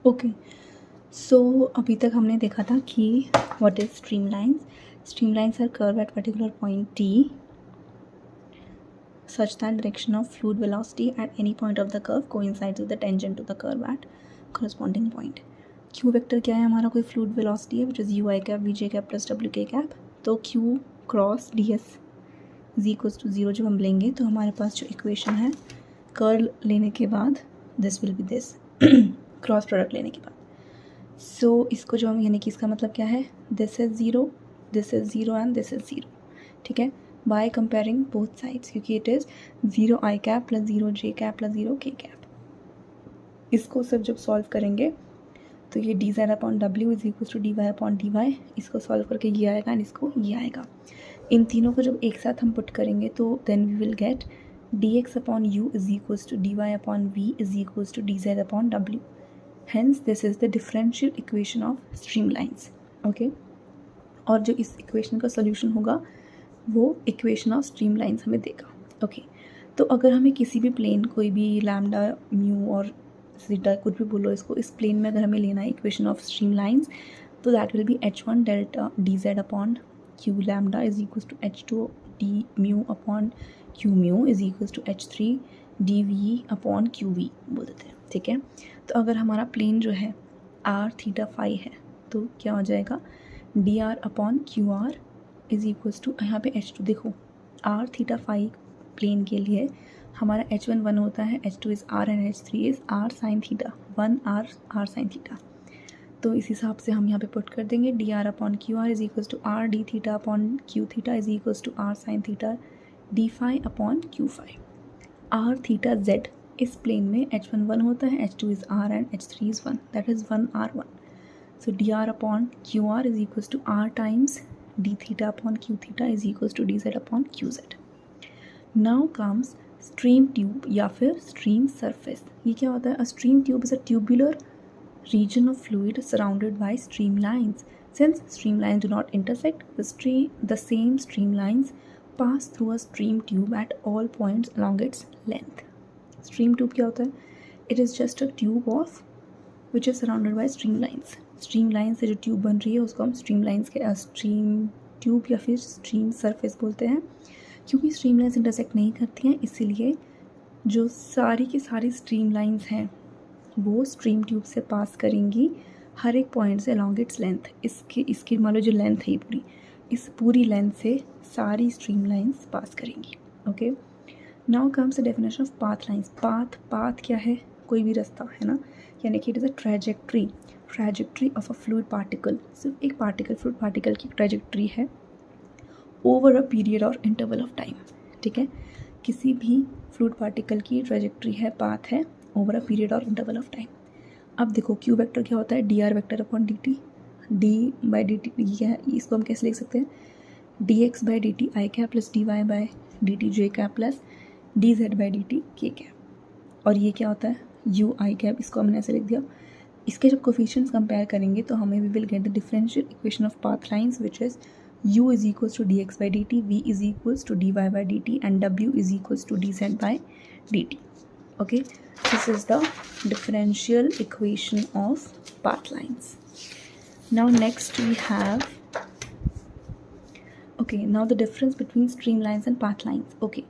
Okay, सो अभी तक हमने देखा था कि what is streamlines are curve at particular point t such that direction of fluid velocity at any point of the curve coincides with the tangent to the curve at corresponding point. q vector क्या है हमारा, कोई fluid velocity है which is u i cap v j cap plus डब्ल्यू k cap. तो q cross d s is equals to 0 जब हम लेंगे तो हमारे पास जो इक्वेशन है कर्ल लेने के बाद this will be this cross product लेने के बाद. सो इसको जो हम यानी कि इसका मतलब क्या है, this is zero and this is zero. ठीक है, बाय कंपेयरिंग बोथ साइड्स, क्योंकि it is 0 I cap plus 0 J cap plus 0 के कैप. इसको सब जब सॉल्व करेंगे तो ये डी जेड अपॉन डब्ल्यू is equal to d y upon d y, इसको सॉल्व करके ये आएगा एंड इसको ये आएगा. इन तीनों को जब एक साथ हम पुट करेंगे तो then we will get d x upon u is equals to d y upon v is equals to d z upon डब्ल्यू. Hence, this is the differential equation of streamlines. Okay, और जो इस equation का solution होगा वो equation of streamlines हमें देगा. Okay, तो अगर हमें किसी भी प्लेन, कोई भी लैम्डा म्यू और जीटा कुछ भी बोलो इसको, इस प्लेन में अगर हमें लेना है इक्वेशन ऑफ स्ट्रीमलाइंस तो that will be h1 delta d z upon q lambda is equals to h2 d mu upon q mu is equals to h3 d v upon q v बोल देते हैं. ठीक है, तो अगर हमारा plane जो है आर थीटा फाई है तो क्या हो जाएगा, d r upon q r is equals to, यहाँ पे h2 देखो, आर थीटा फाई प्लेन के लिए हमारा h1 1 होता है, h2 is r and h3 is r sine theta, 1 r sine theta. तो इस हिसाब से हम यहाँ पे पुट कर देंगे d r upon q r is equals to r d theta upon q theta is equals to r sine theta d phi upon q phi. R theta z इस प्लेन में h1 1 होता है, h2 is r and h3 is 1, that is 1 r1. So d r upon q r is equals to r times d theta upon q theta is equals to d z upon Q Z. Now comes stream tube या फिर stream surface. ये क्या होता है, a stream tube is a tubular region of fluid surrounded by streamlines. Since streamlines do not intersect, the same streamlines pass through a stream tube at all points along its length. Stream tube क्या होता है, it is just a tube of which is surrounded by streamlines. Streamlines से जो tube बन रही है उसको हम streamlines के स्ट्रीम ट्यूब या फिर स्ट्रीम सरफेस बोलते हैं. क्योंकि streamlines इंटरसेक्ट नहीं करती हैं इसीलिए जो सारी की सारी streamlines हैं वो स्ट्रीम ट्यूब से पास करेंगी हर एक पॉइंट से अलॉन्ग इट्स लेंथ. इसकी मान लो जो लेंथ है पूरी, इस पूरी लेंथ से सारी स्ट्रीम लाइन्स पास करेंगी. Okay, now comes the definition of path lines. Path क्या है, कोई भी रास्ता है ना, यानी कि it is a trajectory of a fluid particle. सिर्फ एक फ्लूइड पार्टिकल की ट्रैजेक्ट्री है ओवर अ पीरियड और इंटरवल ऑफ टाइम. ठीक है, किसी भी फ्लूइड पार्टिकल की ट्रैजेक्ट्री है, पाथ है ओवर अ पीरियड और इंटरवल ऑफ टाइम. अब देखो क्यू वेक्टर क्या होता है, D R vector upon d t, d by d t. ये है, इसको हम कैसे लिख सकते हैं, d x by d t i cap plus d y by d t j cap plus d z by d t k cap. और ये क्या होता है, यू आई कैप, इसको हमने ऐसे लिख दिया. इसके जब कोफिशिएंट्स कंपेयर करेंगे तो हमें we will get the differential equation of path lines which is u is equals to dx by dt, v is equals to dy by dt and w is equals to dz by dt. Okay, this is the differential equation of path lines. Now next we have, okay, now the difference between streamlines and path lines. Okay,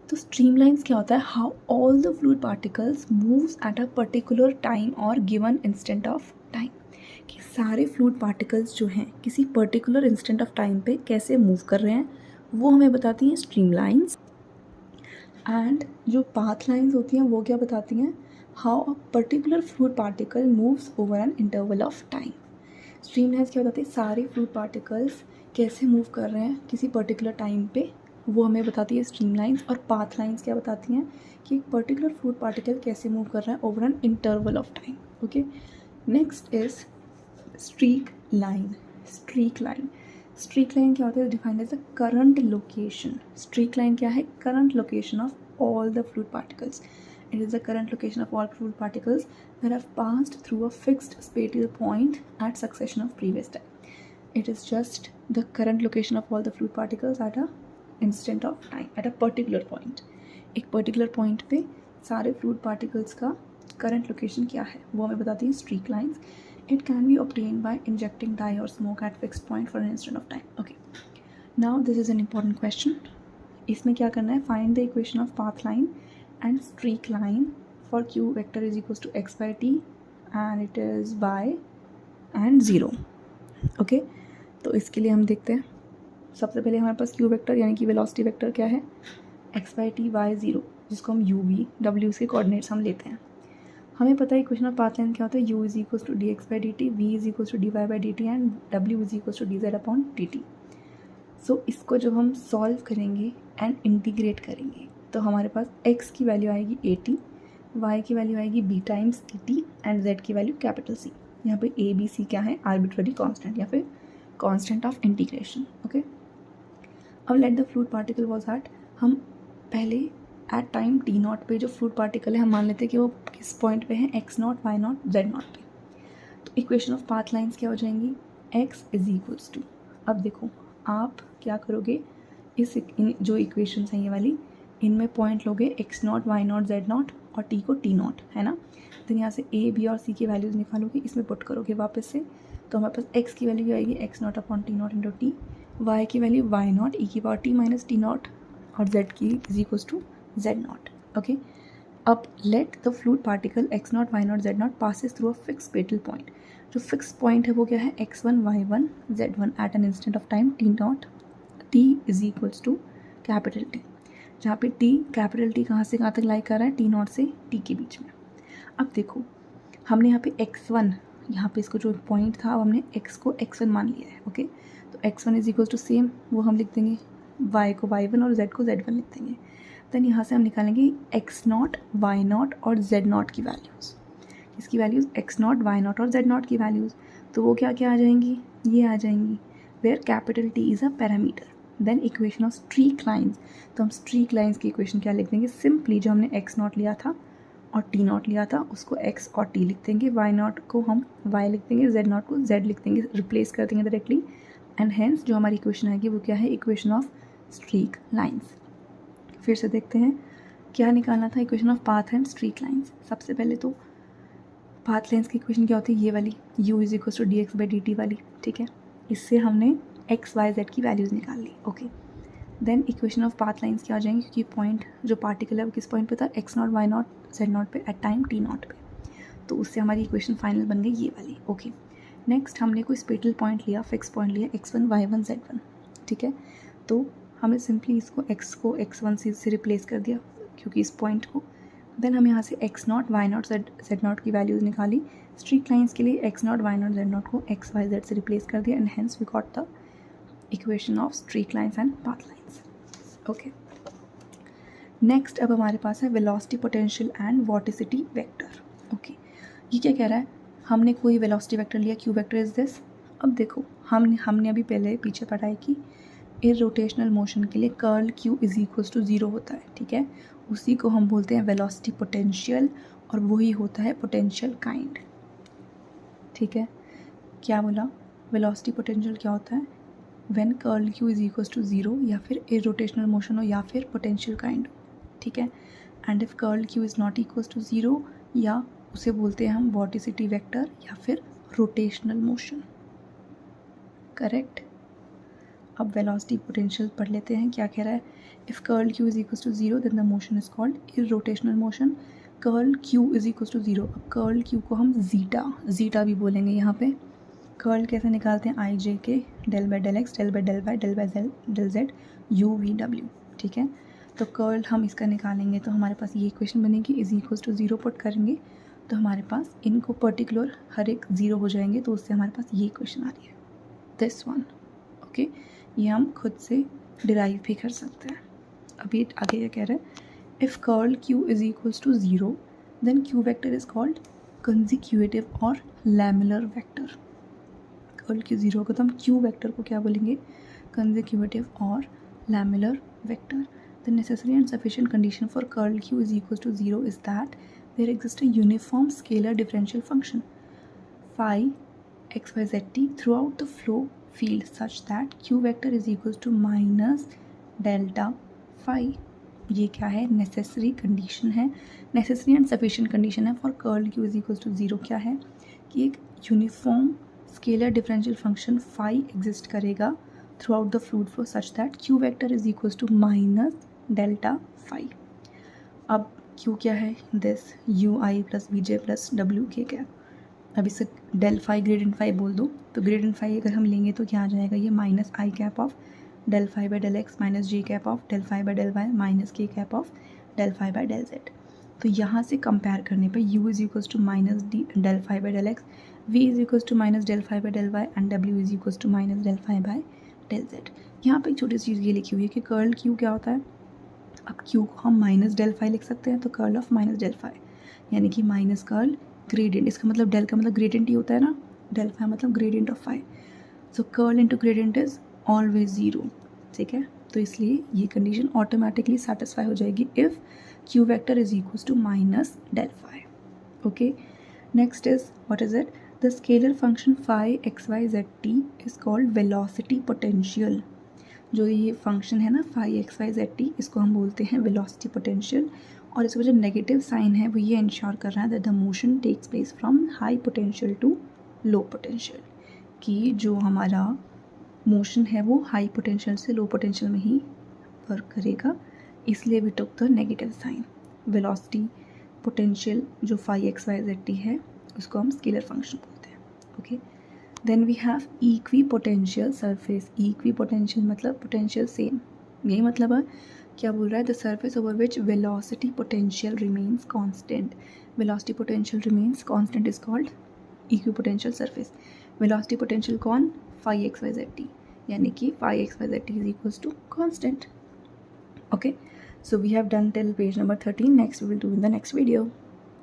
तो streamlines क्या होता है, how all the fluid particles moves at a particular time or given instant of time. कि सारे fluid particles जो हैं किसी particular instant of time पे कैसे मूव कर रहे हैं वो हमें बताती हैं स्ट्रीमलाइंस. एंड जो पाथ लाइंस होती हैं वो क्या बताती हैं, how a particular fluid particle moves over an interval of time. Streamlines क्या बताती है, सारे फ्लूइड पार्टिकल्स कैसे मूव कर रहे हैं किसी पर्टिकुलर टाइम पे, वो हमें बताती है स्ट्रीमलाइंस. और पाथ लाइंस क्या बताती हैं कि एक पर्टिकुलर फ्लूइड पार्टिकल कैसे मूव कर रहा है over an interval of time. Okay, next is streak line. Streak line क्या होता है, defined as the current location. Streak line क्या है, current location of all the fluid particles. It is the current location of all fluid particles that have passed through a fixed spatial point at succession of previous time. It is just the current location of all the fluid particles at a instant of time at a particular point. एक particular point पे सारे fluid particles का current location क्या है वो हमें बताती है streak lines. It can be obtain by injecting dye और smoke at fixed point for an instant of time. Okay, now this is an important question. इसमें क्या करना है, find the equation of path line and streak line for q vector is equals to x by t and it is by and zero. Okay, तो इसके लिए हम देखते हैं. सबसे पहले हमारे पास क्यू वेक्टर यानी कि वेलोसिटी वेक्टर क्या है, x by t y zero, जिसको हम यू वी डब्ल्यू के कोऑर्डिनेट्स हम लेते हैं. हमें पता है इक्वेशन ऑफ पाथ लाइन क्या होता है, u is equals to d x by d t, v is equals to d y by d t and डब्ल्यू is equals to d z upon d t. So इसको जब हम solve करेंगे and integrate करेंगे तो हमारे पास x की value आएगी ए टी, y की वैल्यू आएगी b times E T and z की वैल्यू कैपिटल C. यहाँ पे a b c क्या है, आर्बिट्ररी कांस्टेंट या फिर कांस्टेंट ऑफ इंटीग्रेशन. ओके, अब let the fluid particle was at, हम पहले एट टाइम टी नॉट पे जो फ्लूइड पार्टिकल है हम मान लेते हैं कि वो किस पॉइंट पे है, x not y not z nought पे. तो इक्वेशन ऑफ पाथ लाइन्स क्या हो जाएंगी, x इज इक्वल्स टू, अब देखो आप क्या करोगे, जो इक्वेशंस हैं ये वाली, इनमें पॉइंट लोगे x not y not z nought और टी को टी नॉट है ना. तो यहाँ से ए बी और सी की वैल्यूज़ निकालोगे, इसमें पुट करोगे वापस से, तो हमारे पास एक्स की वैल्यू आएगी x not upon t not into t, y की वैल्यू वाई नॉट ई की power t minus t not और जेड की is equals to z not. Okay, अब let the fluid particle x not y not z not passes through a fix petal point. जो fix point है वो क्या है, x one y one z one at an instant of time t nought t is equals to capital t, जहाँ पे T capital T कहाँ से कहाँ तक लाई कर रहा है, टी नॉट से टी के बीच में. अब देखो हमने यहाँ पे x1, यहाँ पे इसको जो पॉइंट था अब हमने x को x1 मान लिया है. ओके, तो x1 is equals to same वो हम लिख देंगे, y को y1 और z को z1 लिख देंगे. देन यहाँ से हम निकालेंगे x नॉट वाई नॉट और z नॉट की वैल्यूज़. इसकी values x not y nought और z नॉट की वैल्यूज़, तो वो क्या क्या आ जाएंगी, ये आ जाएंगी, where capital T is a parameter. Then equation of streak lines, तो हम स्ट्रीक लाइन्स की इक्वेशन क्या लिख देंगे, सिंपली जो हमने x नॉट लिया था और टी नॉट लिया था उसको x और t लिख देंगे, y नॉट को हम y लिख देंगे, z नॉट को z लिख देंगे, रिप्लेस कर देंगे डायरेक्टली. एंड हेंस जो हमारी इक्वेशन आएगी वो क्या है, इक्वेशन ऑफ स्ट्रीक लाइन्स. फिर से देखते हैं क्या निकालना था, equation of path and streak lines. सबसे पहले तो पाथ लाइन्स की इक्वेशन क्या होती है, ये वाली u is equals to d x by d t वाली. ठीक है, इससे हमने एक्स वाई जेड की वैल्यूज़ निकाल ली. Okay, then equation of path lines क्या हो जाएंगी, क्योंकि पॉइंट जो पार्टिकल है वो किस पॉइंट पे था, x not y not z nought पे एट टाइम टी नॉट पे, तो उससे हमारी इक्वेशन फाइनल बन गई ये वाली. ओके, नेक्स्ट हमने कोई स्पेटल पॉइंट लिया, फिक्स पॉइंट लिया x1 y1 z1. ठीक है, तो हमने सिंपली इसको x को x1 से रिप्लेस कर दिया क्योंकि इस पॉइंट को. देन हम यहाँ से x not y not z not की वैल्यूज़ निकाली. स्ट्रीक लाइन्स के लिए x not y not z not को x y z से रिप्लेस कर दिया and hence we got the equation of streak lines and path lines. Okay, next अब हमारे पास है velocity potential and vorticity vector. Okay, ये क्या कह रहा है, हमने कोई वेलोसिटी वेक्टर लिया, क्यू वेक्टर इज दिस. अब देखो हमने अभी पहले पीछे पढ़ाई की इरोटेशनल मोशन के लिए curl q is equals to zero होता है. ठीक है, उसी को हम बोलते हैं वेलोसिटी पोटेंशियल और वही होता है पोटेंशियल काइंड. ठीक है, क्या बोला, वेलोसिटी पोटेंशियल क्या होता है, when curl q is equals to zero, या फिर इरोटेशनल मोशन हो या फिर पोटेंशियल काइंड. ठीक है, and if curl q is not equals to zero, या उसे बोलते हैं हम वॉर्टिसिटी वेक्टर या फिर रोटेशनल मोशन. करेक्ट. अब वेलोसिटी पोटेंशियल पढ़ लेते हैं, क्या कह रहा है, if curl q is equals to zero then the motion is called irrotational motion. Curl q is equals to zero, अब कर्ल क्यू को हम जीटा भी बोलेंगे. यहाँ पे कर्ल कैसे निकालते हैं, i j k del by del x del by del y del by del z u v डब्ल्यू. ठीक है, तो कर्ल हम इसका निकालेंगे तो हमारे पास ये इक्वेशन बनेगी, is equals to zero put करेंगे तो हमारे पास इनको पर्टिकुलर हर एक ज़ीरो हो जाएंगे, तो उससे हमारे पास ये इक्वेशन आ रही है, दिस वन. ओके, ये हम खुद से डिराइव भी कर सकते हैं. अभी आगे क्या कह रहे हैं, if curl q is equals to zero then q vector is called consecutive और lamellar vector. Curl q zero को तो हम क्यू वेक्टर को क्या बोलेंगे, कंजिक्यूटिव और lamellar vector. The necessary and sufficient condition for curl q is equals to 0 is that there exists a uniform scalar differential function phi x y z t throughout the flow field such that q vector is equals to minus delta phi. ये क्या है, necessary condition है, necessary and sufficient condition है for curl q is equals to 0। क्या है कि एक uniform scalar differential function phi exist करेगा throughout the fluid flow such that q vector is equals to minus delta phi. अब q क्या है, this u i plus v j plus डब्ल्यू k cap. अब इसे del phi gradient phi बोल दो, तो ग्रेडियंट फाई अगर हम लेंगे तो क्या आ जाएगा, ये minus i cap of del phi by del x minus j cap of del phi by del y minus k cap of del phi by del z. तो यहाँ से कंपेयर करने पर u is equals to minus d del phi by del x, v is equals to minus del phi by del y and w is equals to minus del phi by del z. यहाँ पर एक छोटी सी चीज़ ये लिखी हुई है कि curl q क्या होता है। अब q को हम माइनस डेल फाई लिख सकते हैं, तो curl of minus del phi यानी कि माइनस कर्ल ग्रेडियंट, इसका मतलब डेल का मतलब ग्रेडियंट ही होता है ना, डेल फाई मतलब gradient of phi. So curl into gradient is always 0, ठीक है। तो इसलिए ये कंडीशन ऑटोमेटिकली सेटिस्फाई हो जाएगी if q vector is equals to minus del phi. Okay, next is what is it, the scalar function phi x y z t is called velocity potential. जो ये function है ना phi x y z t, इसको हम बोलते हैं velocity potential. और इसका जो नेगेटिव साइन है वो ये इंश्योर कर रहा है that the motion takes place from high potential to low potential, कि जो हमारा मोशन है वो हाई पोटेंशियल से लो पोटेंशियल में ही वर्क करेगा, इसलिए we took the negative sign. Velocity potential जो phi x y z t है उसको हम स्केलर फंक्शन बोलते हैं। Okay, then we have equipotential surface. Equipotential मतलब पोटेंशियल सेम, यही मतलब है। क्या बोल रहा है, the surface over which velocity potential remains constant. Velocity potential remains constant is called equipotential surface. Velocity potential कौन, phi x y z t, यानी कि phi x y z t is equals to constant. Okay, so we have done till page number 13. Next we will do in the next video.